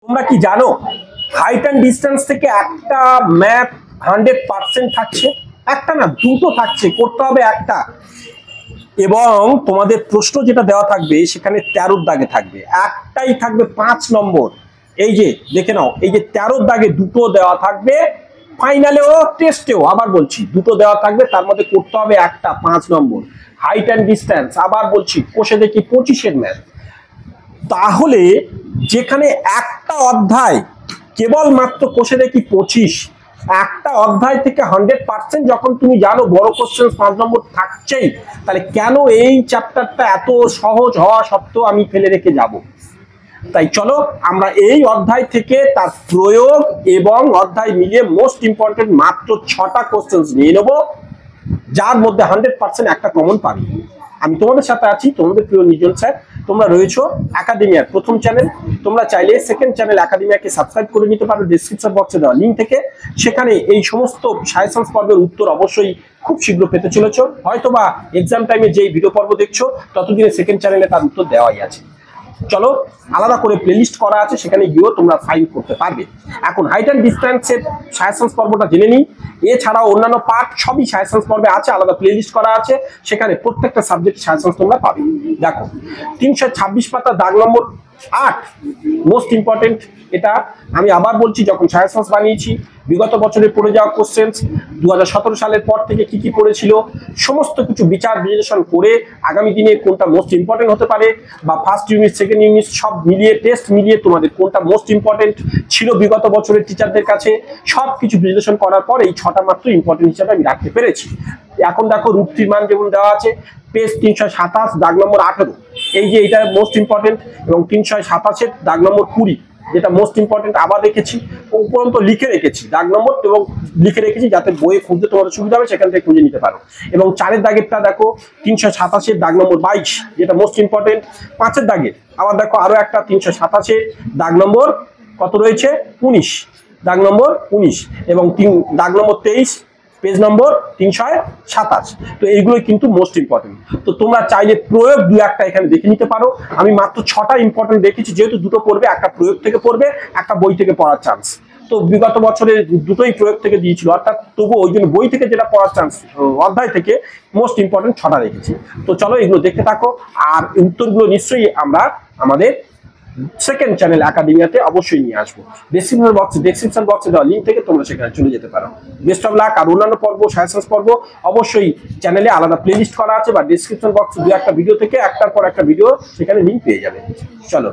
তোমরা কি জানো হাইট অ্যান্ড ডিস্টেন্স থেকে একটা ম্যাথ 100% থাকছে, একটা না দুটো থাকছে, করতে হবে একটা। এবং তোমাদের প্রশ্ন যেটা দেওয়া থাকবে সেখানে 13 দাগে থাকবে, একটাই থাকবে 5 নম্বর। এই যে দেখে নাও, এই যে 13 দাগে দুটো দেওয়া থাকবে, ফাইনালেও টেস্টেও আবার বলছি দুটো দেওয়া থাকবে, তার মধ্যে করতে হবে একটা 5 নম্বর হাইট অ্যান্ড ডিস্টেন্স। আবার বলছি কোষে দেখি 25-এর ম্যাথ। তাহলে যেখানে একটা অধ্যায় কেবলমাত্র কোষে দেখি 25, একটা অধ্যায় থেকে 100% যখন তুমি জানো বড় কোশ্চেন 5 নম্বর থাকছেই, তাহলে কেন এই চ্যাপ্টারটা এত সহজ হওয়া সত্ত্বেও আমি ফেলে রেখে যাব? তাই চলো আমরা এই অধ্যায় থেকে তার প্রয়োগ এবং অধ্যায় মিলিয়ে মোস্ট ইম্পর্টেন্ট মাত্র 6টা কোশ্চেন নিয়ে নেব, যার মধ্যে 100% একটা কমন পাবে। আমি তোমাদের সাথে আছি, তোমাদের প্রিয় নিজন স্যার। তোমরা রয়েছো একাডেমিয়ার প্রথম চ্যানেল, তোমরা চাইলে সেকেন্ড চ্যানেল একাডেমিয়াকে সাবস্ক্রাইব করে নিতে পারো ডেসক্রিপশন বক্সে দেওয়া লিঙ্ক থেকে। সেখানে এই সমস্ত সাজেশনস পর্বের উত্তর অবশ্যই খুব শীঘ্র পেতে চলেছো। হয়তোবা এক্সাম টাইমে যেই ভিডিও পর্ব দেখছো ততদিনে সেকেন্ড চ্যানেলে তার উত্তর দেওয়াই আছে। চলো আলাদা করে প্লেলিস্ট করা আছে, সেখানে গিয়েও তোমরা ফাইন্ড করতে পারবে। এখন হাইট অ্যান্ড ডিস্টেন্সের সাজেশনস পর্বটা জেনে নিই। এছাড়াও অন্যান্য পার্ট সবই সাজেশনস পর্বে আছে, আলাদা প্লেলিস্ট করা আছে, সেখানে প্রত্যেকটা সাবজেক্ট সাজেশনস তোমরা পাবে। দেখো 326 পাতা দাগ নম্বর 8 মোস্ট ইম্পর্টেন্ট। এটা আমি আবার বলছি, যখন সাজেশনস বানিয়েছি বিগত বছরে পড়ে যাওয়া কোশ্চেন 2017 সালের পর থেকে কি কি পড়েছিল সমস্ত কিছু বিচার বিশ্লেষণ করে আগামী দিনে কোনটা মোস্ট ইম্পর্টেন্ট হতে পারে, বা ফার্স্ট ইউনিট সেকেন্ড ইউনিট সব মিলিয়ে টেস্ট মিলিয়ে তোমাদের কোনটা মোস্ট ইম্পর্টেন্ট ছিল বিগত বছরের টিচারদের কাছে, সব কিছু বিশ্লেষণ করার পর এই 6টা মাত্র ইম্পর্টেন্ট হিসাবে আমি রাখতে পেরেছি। এখন দেখো রূপটির মান যেমন দেওয়া আছে, পেজ 327 দাগ নম্বর 18, এই যে এটা মোস্ট ইম্পর্টেন্ট, এবং 327-এর দাগ নম্বর 20 যেটা মোস্ট ইম্পর্টেন্ট আবার রেখেছি, উপরন্ত লিখে রেখেছি দাগ নম্বর, এবং লিখে রেখেছি যাতে বইয়ে খুঁজতে তোমাদের সুবিধা হবে, সেখান থেকে খুঁজে নিতে পারো। এবং 4-এর দাগেরটা দেখো 327-এর দাগ নম্বর 22 যেটা মোস্ট ইম্পর্টেন্ট। 5-এর দাগের আবার দেখো আরো একটা 327-এর দাগ নম্বর কত রয়েছে 19, দাগ নম্বর 19, এবং দাগ নম্বর 23 পেজ নম্বর 327। তো এইগুলোই কিন্তু মোস্ট ইম্পর্টেন্ট। তো তোমরা চাইলে প্রয়োগ দু একটা এখানে দেখে নিতে পারো। আমি মাত্র 6টা ইম্পর্টেন্ট দেখেছি, যেহেতু দুটো পড়বে, একটা প্রয়োগ থেকে পড়বে, একটা বই থেকে পড়ার চান্স। তো বিগত বছরে দুটোই প্রয়োগ থেকে দিয়েছিল, অর্থাৎ তবু ওই জন্য বই থেকে যেটা পড়ার চান্স অধ্যায় থেকে মোস্ট ইম্পর্টেন্ট 6টা রেখেছি। তো চলো এগুলো দেখতে থাকো, আর উত্তরগুলো নিশ্চয়ই আমরা আমাদের সেকেন্ড চ্যানেল একাডেমিয়াতে অবশ্যই নিয়ে আসবো। ডেসক্রিপশন বক্সে দেওয়া লিঙ্ক থেকে তোমরা সেখানে চলে যেতে পারো। Best of luck. আর অন্যান্য পর্ব সাজেশনস পর্ব অবশ্যই চ্যানেলে আলাদা প্লেলিস্ট করা আছে, বা ডেসক্রিপশন বক্সে দু একটা ভিডিও থেকে একটার পর একটা ভিডিও সেখানে লিঙ্ক পেয়ে যাবে। চলো।